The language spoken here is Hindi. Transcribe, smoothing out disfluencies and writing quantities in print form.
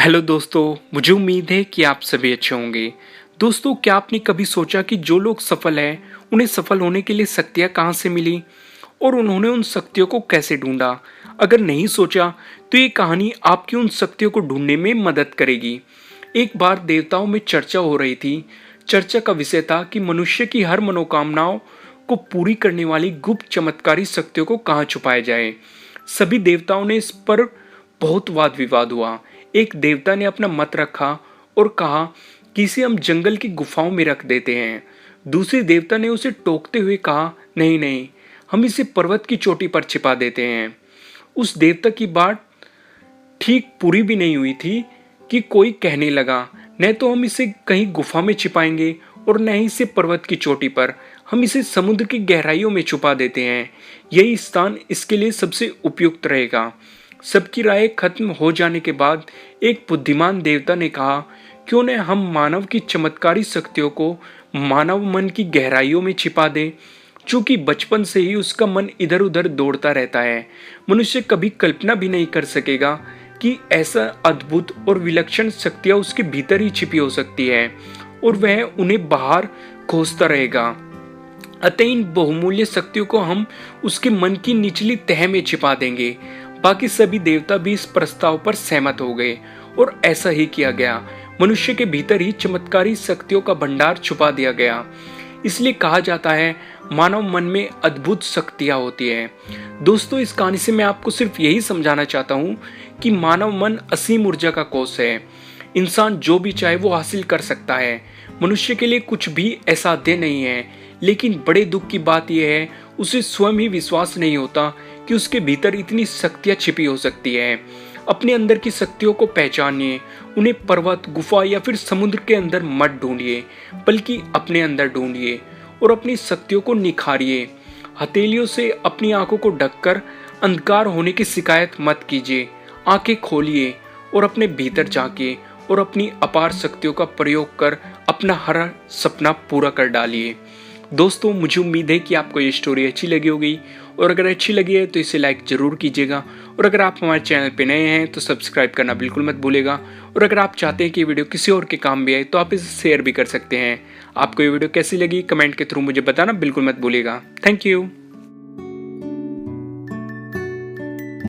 हेलो दोस्तों, मुझे उम्मीद है कि आप सभी अच्छे होंगे। दोस्तों, क्या आपने कभी सोचा कि जो लोग सफल हैं, उन्हें सफल होने के लिए शक्तियाँ कहाँ से मिली और उन्होंने उन शक्तियों को कैसे ढूंढा? अगर नहीं सोचा, तो ये कहानी आपकी उन शक्तियों को ढूंढने में मदद करेगी। एक बार देवताओं में चर्चा हो रही थी। चर्चा का विषय था कि मनुष्य की हर मनोकामनाओं को पूरी करने वाली गुप्त चमत्कारी शक्तियों को कहाँ छुपाया जाए। सभी देवताओं ने इस पर बहुत वाद विवाद हुआ। एक देवता ने अपना मत रखा और कहा कि इसे हम जंगल की गुफाओं में रख देते हैं। दूसरे देवता ने उसे टोकते हुए कहा, नहीं नहीं, हम इसे पर्वत की चोटी पर छिपा देते हैं। उस देवता की बात ठीक पूरी भी नहीं हुई थी कि कोई कहने लगा, न तो हम इसे कहीं गुफा में छिपाएंगे और न ही इसे पर्वत की चोटी पर, हम इसे समुद्र की गहराइयों में छुपा देते हैं। यही स्थान इसके लिए सबसे उपयुक्त रहेगा। सबकी राय खत्म हो जाने के बाद एक बुद्धिमान देवता ने कहा, क्यों न हम मानव की चमत्कारी शक्तियों को मानव मन की गहराइयों में छिपा दें। चूंकि बचपन से ही उसका मन इधर उधर दौड़ता रहता है, मनुष्य कभी कल्पना भी नहीं कर सकेगा कि ऐसा अद्भुत और विलक्षण शक्तियां उसके भीतर ही छिपी हो सकती है और वह उन्हें बाहर खोजता रहेगा। अतः इन बहुमूल्य शक्तियों को हम उसके मन की निचली तह में छिपा देंगे। बाकी सभी देवता भी इस प्रस्ताव पर सहमत हो गए और ऐसा ही किया गया। मनुष्य के भीतर ही चमत्कारी शक्तियों का भंडार छुपा दिया गया। इसलिए कहा जाता है, मानव मन में अद्भुत शक्तियां होती है। दोस्तों, इस कहानी से मैं आपको सिर्फ यही समझाना चाहता हूँ कि मानव मन असीम ऊर्जा का कोष है। इंसान जो भी चाहे वो हासिल कर सकता है। मनुष्य के लिए कुछ भी असाध्य नहीं है। लेकिन बड़े दुख की बात यह है, उसे स्वयं ही विश्वास नहीं होता कि उसके भीतर इतनी शक्तियां छिपी हो सकती है। अपने अंदर की शक्तियों को पहचानिए। उन्हें पर्वत, गुफा या फिर समुद्र के अंदर मत ढूंढिए, बल्कि अपने अंदर ढूंढिए और अपनी शक्तियों को निखारिए। हथेलियों से अपनी आंखों को ढककर अंधकार होने की शिकायत मत कीजिए। आंखें खोलिए और अपने भीतर झांकिए और अपनी अपार शक्तियों का प्रयोग कर अपना हर सपना पूरा कर डालिए। दोस्तों, मुझे उम्मीद है कि आपको ये स्टोरी अच्छी लगी होगी और अगर अच्छी लगी है तो इसे लाइक जरूर कीजिएगा और अगर आप हमारे चैनल पे नए हैं तो सब्सक्राइब करना बिल्कुल मत भूलिएगा और अगर आप चाहते हैं कि ये वीडियो किसी और के काम भी आए तो आप इसे शेयर भी कर सकते हैं। आपको ये वीडियो कैसी लगी कमेंट के थ्रू मुझे बताना बिल्कुल मत भूलिएगा। Thank you.